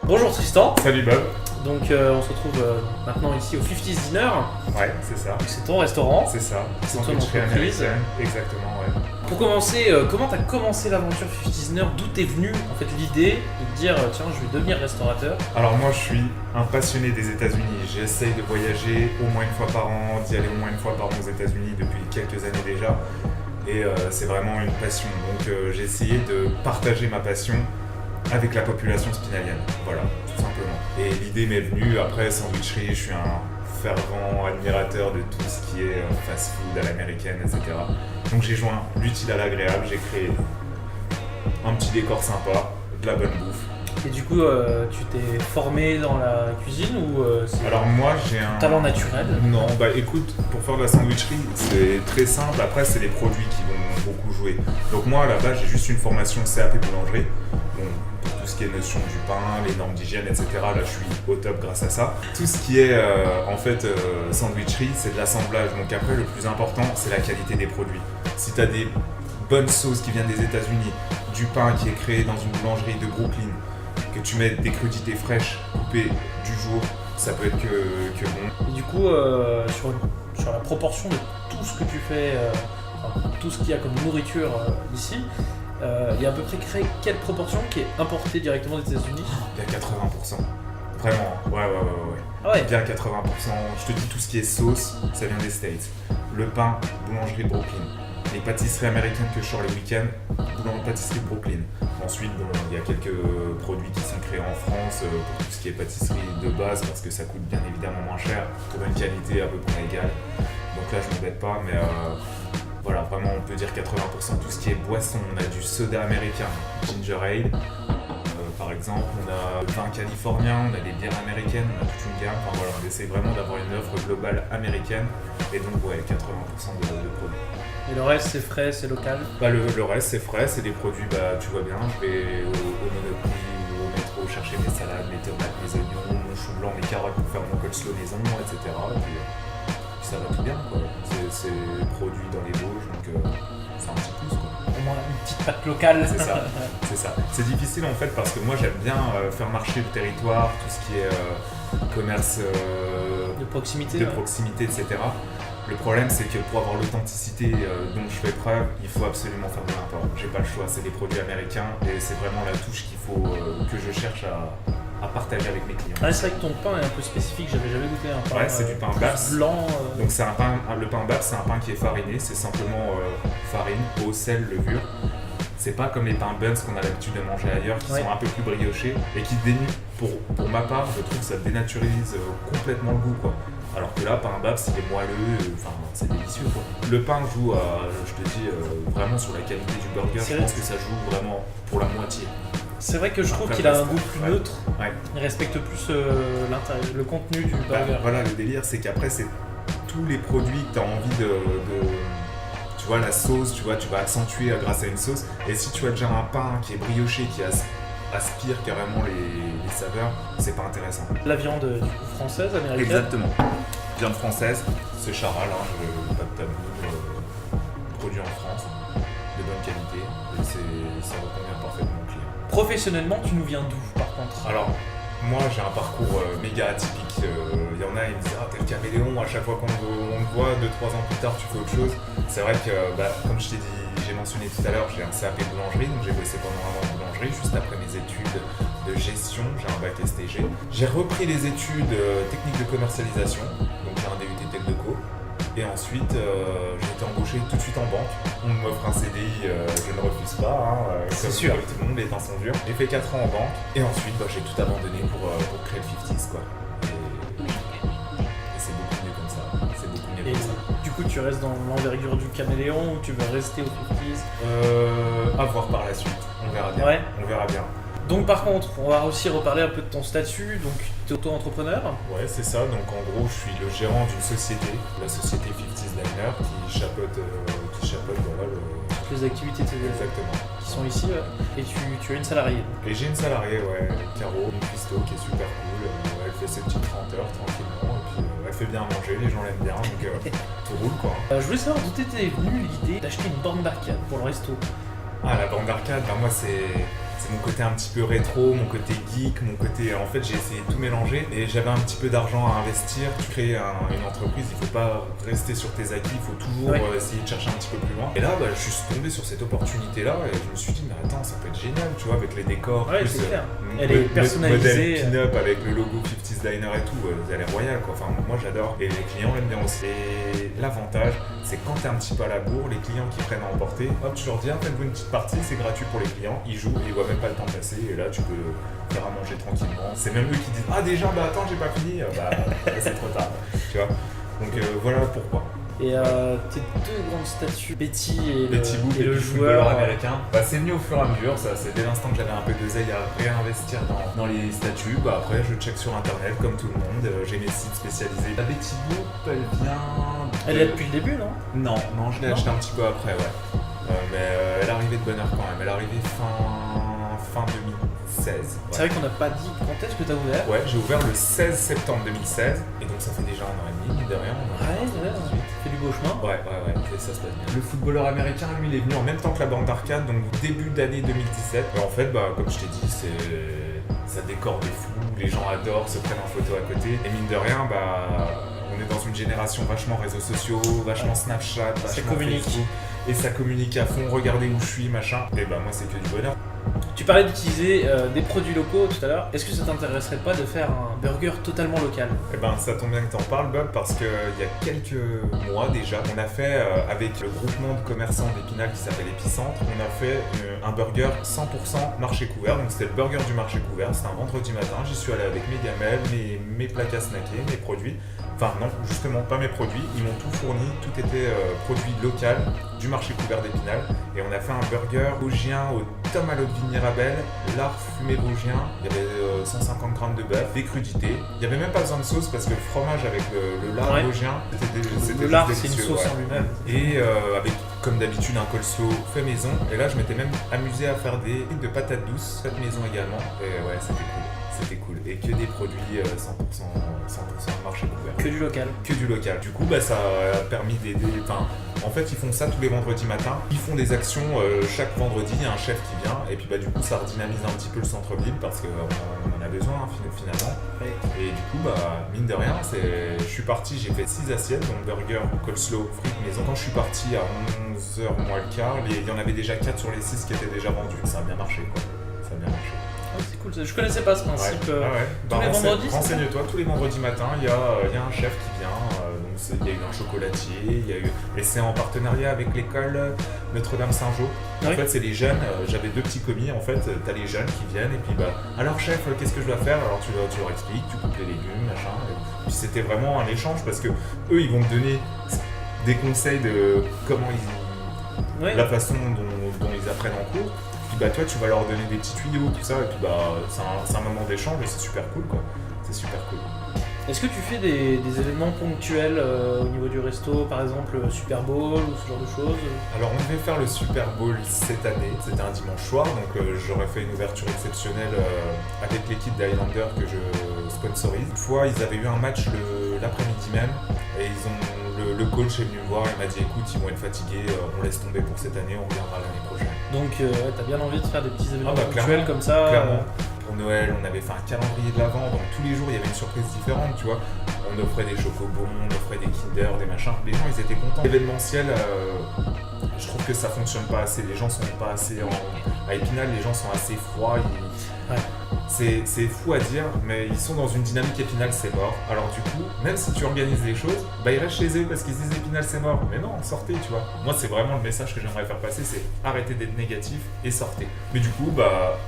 Bonjour Tristan. Salut Bob. Donc on se retrouve maintenant ici au 50's Dinner. Ouais, c'est ça. C'est ton restaurant. C'est ça. C'est ton Sandwicherie entreprise. américaine. Exactement, ouais. Pour commencer, comment t'as commencé l'aventure 50's Dinner? D'où t'es venu en fait l'idée de te dire tiens je vais devenir restaurateur? Alors moi je suis un passionné des États-Unis. J'essaye de voyager au moins une fois par an, d'y aller au moins une fois par an aux États-Unis depuis quelques années déjà. Et c'est vraiment une passion. Donc j'ai essayé de partager ma passion avec la population spinalienne. Voilà, tout simplement. Et l'idée m'est venue après sandwicherie. Je suis un fervent admirateur de tout ce qui est fast-food à l'américaine, etc. Donc j'ai joint l'utile à l'agréable. J'ai créé un petit décor sympa, de la bonne bouffe. Et du coup tu t'es formé dans la cuisine ou c'est Alors moi j'ai un talent naturel? Non, bah écoute, pour faire de la sandwicherie, c'est très simple. Après, c'est les produits qui vont beaucoup jouer. Donc moi, à la base, j'ai juste une formation CAP boulangerie. Bon, pour tout ce qui est notion du pain, les normes d'hygiène, etc. Là, je suis au top grâce à ça. Tout ce qui est, sandwicherie, c'est de l'assemblage. Donc après, le plus important, c'est la qualité des produits. Si tu as des bonnes sauces qui viennent des États-Unis, du pain qui est créé dans une boulangerie de Brooklyn, que tu mets des crudités fraîches coupées du jour, ça peut être que bon. Et du coup sur la proportion de tout ce que tu fais, tout ce qu'il y a comme nourriture ici, il y a à peu près quelle proportion qui est importée directement des États-Unis? Il y a 80%. Vraiment, ouais. Ah ouais. Bien 80%. Je te dis, tout ce qui est sauce, ça vient des States. Le pain, boulangerie de Brooklyn. Les pâtisseries américaines que je sors les week-ends, pâtisserie de Brooklyn. Ensuite, bon, il y a quelques produits qui sont créés en France pour tout ce qui est pâtisserie de base parce que ça coûte bien évidemment moins cher pour une qualité à peu près égale. Donc là, je m'embête pas, mais voilà, vraiment, on peut dire 80%. Tout ce qui est boisson, on a du soda américain, ginger ale. Par exemple, on a le vin californien, on a des bières américaines, on a toute une gamme. Enfin voilà, on essaie vraiment d'avoir une offre globale américaine et donc ouais, 80% de produits. Et le reste c'est frais, c'est local? Bah, le reste c'est frais, c'est des produits, bah tu vois bien, je vais au Monoprix ou au métro chercher mes salades, mes tomates, mes oignons, mon chou blanc, mes carottes pour faire mon coleslaw maison, etc. Et puis ça va tout bien quoi. C'est produit dans les Vosges, donc c'est un petit plus quoi. Au moins une petite pâte locale. C'est ça, c'est ça. C'est difficile en fait parce que moi j'aime bien faire marcher le territoire, tout ce qui est commerce De proximité. de proximité, etc. Le problème c'est que pour avoir l'authenticité dont je fais preuve, il faut absolument faire de l'import. J'ai pas le choix, c'est des produits américains et c'est vraiment la touche qu'il faut que je cherche à partager avec mes clients. Ah, c'est vrai que ton pain est un peu spécifique, j'avais jamais goûté un pain. Ouais, c'est du pain Babs. Blanc. Donc c'est un pain, le pain Babs, c'est un pain qui est fariné, c'est simplement farine, eau, sel, levure. C'est pas comme les pains Buns qu'on a l'habitude de manger ailleurs, qui sont un peu plus briochés et qui pour ma part, je trouve que ça dénaturalise complètement le goût quoi. Alors que là, pain Babs, il est moelleux, c'est délicieux quoi. Le pain joue, je te dis, vraiment sur la qualité du burger, je pense que ça joue vraiment pour la moitié. C'est vrai que je trouve Après, qu'il a un goût plus ouais. neutre, Ouais. il respecte plus le contenu du burger. Voilà, le délire, c'est qu'après, c'est tous les produits que tu as envie de tu vois, la sauce, tu vas accentuer grâce à une sauce. Et si tu as déjà un pain qui est brioché, qui aspire carrément les saveurs, c'est pas intéressant. La viande du coup française, américaine. Exactement. Viande française, c'est Charal, pas de tabou, produit en France, de bonne qualité, et ça convient parfaitement au client. Professionnellement, tu nous viens d'où par contre? Alors, moi j'ai un parcours méga atypique. Il y en a, ils me disent t'es le caméléon, à chaque fois qu'on te voit, 2-3 ans plus tard, tu fais autre chose. C'est vrai que, comme je t'ai dit, j'ai mentionné tout à l'heure, j'ai un CAP boulangerie, donc j'ai bossé pendant un an en boulangerie, juste après mes études de gestion, j'ai un bac STG. J'ai repris les études techniques de commercialisation, donc j'ai un DUT Tech de Co. Et ensuite, j'ai été embauché tout de suite en banque. On m'offre un CDI, je ne refuse pas, C'est comme sûr. tout le monde, les temps sont durs. J'ai fait 4 ans en banque, et ensuite, j'ai tout abandonné pour créer le 50's, quoi. Et c'est beaucoup mieux comme ça. C'est beaucoup mieux Et comme ça. du coup, tu restes dans l'envergure du caméléon ou tu veux rester au 50's? À voir par la suite, on verra bien. Ouais. On verra bien. Donc par contre, on va aussi reparler un peu de ton statut, donc tu es auto-entrepreneur. Ouais, c'est ça. Donc en gros, je suis le gérant d'une société, la société 50's Diner, qui chapeaute voilà, Toutes les activités exactement. qui sont ici, et tu as une salariée. Et j'ai une salariée, ouais, Caro, une cuistot qui est super cool. Elle fait ses petites 30 heures tranquillement, et puis elle fait bien manger, les gens l'aiment bien, donc tout roule quoi. Je voulais savoir d'où t'étais venue l'idée d'acheter une borne d'arcade pour le resto. Ah, la borne d'arcade, moi c'est c'est mon côté un petit peu rétro, mon côté geek, mon côté... En fait, j'ai essayé de tout mélanger et j'avais un petit peu d'argent à investir. Tu crées une entreprise, il faut pas rester sur tes acquis, il faut toujours essayer de chercher un petit peu plus loin. Et là, je suis tombé sur cette opportunité-là et je me suis dit, mais attends, ça peut être génial, tu vois, avec les décors. Ouais, c'est clair. Elle est personnalisée. Modèle pin-up avec le logo 50's Diner et tout, elle est royale, quoi. Enfin, moi, j'adore. Et les clients l'aiment bien aussi. Et l'avantage, c'est quand t'es un petit peu à la bourre, les clients qui prennent à emporter, hop, tu leur dis, faites-vous une petite partie, c'est gratuit pour les clients, ils jouent et ils voient même pas le temps passer. Et là, tu peux faire à manger tranquillement. C'est même eux qui disent, déjà, attends, j'ai pas fini. C'est trop tard, tu vois. Donc voilà pourquoi. Et tes deux grandes statues, Betty et Boop et le joueur américain, c'est venu au fur et à mesure, ça c'est dès l'instant que j'avais un peu d'oseille à réinvestir dans les statues. Après je check sur internet comme tout le monde, j'ai mes sites spécialisés. La Betty Boop, elle vient... Elle est là depuis le début, non? Non, je l'ai acheté un petit peu après, ouais. Mais elle est arrivée de bonne heure quand même, elle est arrivée fin 2016. Ouais. C'est vrai qu'on n'a pas dit quand est-ce que tu as ouvert. Ouais, j'ai ouvert le 16 septembre 2016, et donc ça fait déjà 1 an et demi, de rien. Fait du beau chemin. Ouais, et ça se passe bien. Le footballeur américain, lui, il est venu en même temps que la bande d'arcade, donc début d'année 2017. Et en fait, comme je t'ai dit, ça décore des fous, les gens adorent, se prennent en photo à côté. Et mine de rien, on est dans une génération vachement réseaux sociaux, vachement Snapchat, vachement Facebook. Et ça communique à fond, regardez où je suis, machin. Et moi, c'est que du bonheur. Tu parlais d'utiliser des produits locaux tout à l'heure. Est-ce que ça t'intéresserait pas de faire un burger totalement local? Ça tombe bien que t'en parles, Bob, parce qu'il y a quelques mois déjà, on a fait avec le groupement de commerçants d'Épinal qui s'appelle Épicentre, on a fait un burger 100% marché couvert. Donc c'était le burger du marché couvert, c'était un vendredi matin. J'y suis allé avec mes gamelles, mes plaques à snacker, mes produits. Enfin non, justement pas mes produits, ils m'ont tout fourni, tout était produit local du marché couvert d'Épinal. Et on a fait un burger vosgien au Tom à l'eau de Vigny-Rabel, lard fumé vosgien, il y avait 150 grammes de bœuf, des crudités. Il n'y avait même pas besoin de sauce parce que le fromage avec le lard vosgien, c'était le lard, délicieux, c'est une sauce en lui-même. Et avec comme d'habitude un coleslaw fait maison. Et là je m'étais même amusé à faire des de patates douces faites maison également. Et ouais, c'était cool. Et que des produits 100% marché couvert. Que du local. Que du local. Du coup, ça a permis d'aider. En fait, ils font ça tous les vendredis matins. Ils font des actions chaque vendredi. Il y a un chef qui vient. Et puis, du coup, ça redynamise un petit peu le centre-ville parce qu'on en a besoin finalement. Ouais. Et du coup, mine de rien, je suis parti. J'ai fait 6 assiettes, donc burger, coleslaw, frites maison. Quand je suis parti à 11h moins le quart, il y en avait déjà 4 sur les 6 qui étaient déjà vendus. Ça a bien marché, quoi. Ça a bien marché. C'est cool, je connaissais pas ce principe. Tous les vendredis, renseigne-toi, tous les vendredis matins, il y a un chef qui vient. Il y a eu un chocolatier, et c'est en partenariat avec l'école Notre-Dame-Saint-Jean. En fait, c'est les jeunes. J'avais 2 petits commis. En fait, t'as les jeunes qui viennent et puis alors chef, qu'est-ce que je dois faire? Alors tu leur expliques, tu coupes les légumes, machin. Et puis c'était vraiment un échange parce que eux, ils vont te donner des conseils de comment la façon dont ils apprennent en cours. Puis toi tu vas leur donner des petits tuyaux, tout ça, et puis c'est un moment d'échange et c'est super cool, quoi. C'est super cool. Est-ce que tu fais des événements ponctuels au niveau du resto, par exemple Super Bowl ou ce genre de choses? Alors on devait faire le Super Bowl cette année, c'était un dimanche soir, donc j'aurais fait une ouverture exceptionnelle avec l'équipe d'Highlander que je sponsorise. Une fois ils avaient eu un match l'après-midi même, et le coach est venu me voir et m'a dit écoute, ils vont être fatigués, on laisse tomber pour cette année, on reviendra l'année prochaine. Donc t'as bien envie de faire des petits événements ponctuels comme ça. Clairement. Pour Noël, on avait fait un calendrier de l'Avent, donc tous les jours il y avait une surprise différente, tu vois. On offrait des chocobons, on offrait des Kinder, des machins. Les gens ils étaient contents. L'événementiel, je trouve que ça fonctionne pas assez. Les gens sont pas assez à Épinal, les gens sont assez froids. C'est fou à dire, mais ils sont dans une dynamique Épinal, c'est mort. Alors du coup, même si tu organises des choses, ils restent chez eux parce qu'ils se disent Épinal, c'est mort. Mais non, sortez, tu vois. Moi, c'est vraiment le message que j'aimerais faire passer, c'est arrêtez d'être négatif et sortez. Mais du coup,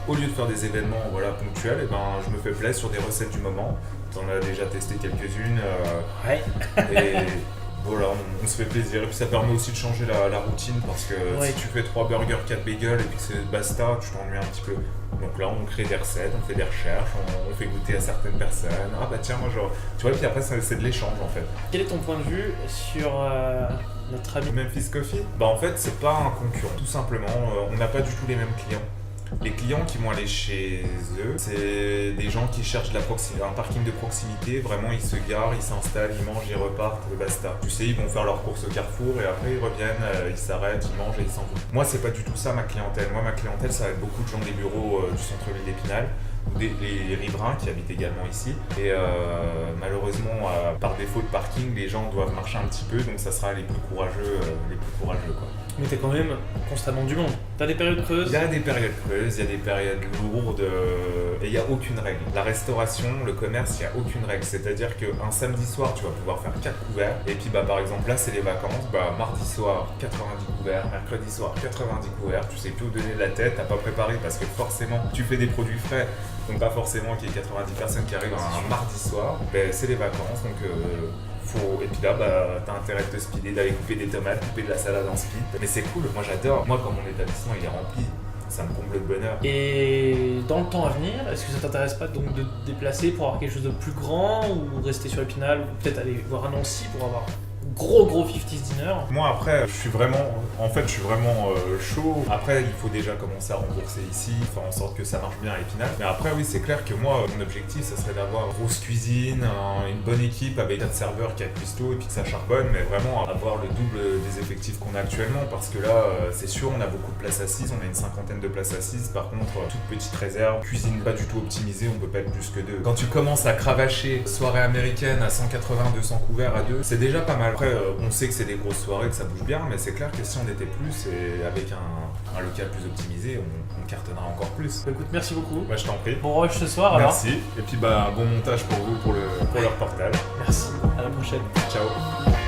au lieu de faire des événements ponctuels, je me fais plaisir sur des recettes du moment. T'en as déjà testé quelques-unes. Et voilà, on se fait plaisir. Et puis ça permet aussi de changer la routine parce que si tu fais 3 burgers, 4 bagels et puis que c'est basta, tu t'ennuies un petit peu. Donc là, on crée des recettes, on fait des recherches, on fait goûter à certaines personnes. Tiens, moi, tu vois, puis après, c'est de l'échange en fait. Quel est ton point de vue sur notre ami Memphis Coffee? En fait, c'est pas un concurrent. Tout simplement, on n'a pas du tout les mêmes clients. Les clients qui vont aller chez eux, c'est des gens qui cherchent un parking de proximité. Vraiment, ils se garent, ils s'installent, ils mangent, ils repartent, et basta. Tu sais, ils vont faire leurs courses au Carrefour et après ils reviennent, ils s'arrêtent, ils mangent et ils s'en vont. Moi, c'est pas du tout ça ma clientèle. Moi, ma clientèle, ça va être beaucoup de gens des bureaux du centre-ville d'Épinal, ou les riverains qui habitent également ici. Et malheureusement, par défaut de parking, les gens doivent marcher un petit peu, donc ça sera les plus courageux, quoi. Mais t'es quand même constamment du monde. T'as des périodes creuses? Il y a des périodes creuses, il y a des périodes lourdes, et il n'y a aucune règle. La restauration, le commerce, il n'y a aucune règle. C'est-à-dire qu'un samedi soir, tu vas pouvoir faire 4 couverts, et puis par exemple là, c'est les vacances, mardi soir, 90 couverts, mercredi soir, 90 couverts, tu sais plus où donner de la tête, t'as pas préparé parce que forcément, tu fais des produits frais, donc pas forcément qu'il y ait 90 personnes qui arrivent un mardi soir, c'est les vacances, donc et puis là, t'as intérêt de te speeder, d'aller couper des tomates, couper de la salade en speed. Mais c'est cool, moi j'adore. Moi, quand mon établissement il est rempli, ça me comble de bonheur. Et dans le temps à venir, est-ce que ça t'intéresse pas donc de te déplacer pour avoir quelque chose de plus grand ou rester sur Épinal ou peut-être aller voir à Nancy pour avoir gros 50's dinner? Moi après, je suis vraiment chaud. Après, il faut déjà commencer à rembourser ici, faire en sorte que ça marche bien à Épinal. Mais après, oui, c'est clair que moi, mon objectif, ça serait d'avoir une grosse cuisine, une bonne équipe avec 4 serveurs qui cuistot et puis que ça charbonne, mais vraiment avoir le double des effectifs qu'on a actuellement. Parce que là, c'est sûr, on a beaucoup de places assises, on a une 50aine de places assises. Par contre, toute petite réserve, cuisine pas du tout optimisée, on peut pas être plus que 2. Quand tu commences à cravacher soirée américaine à 180-200 couverts à 2, c'est déjà pas mal. Après, on sait que c'est des grosses soirées, que ça bouge bien, mais c'est clair que si on était plus et avec un local plus optimisé, on cartonnera encore plus. Écoute, merci beaucoup. Je t'en prie. Bon rush ce soir alors. Merci. Et puis bon montage pour vous pour le reportage. Merci, à la prochaine. Ciao.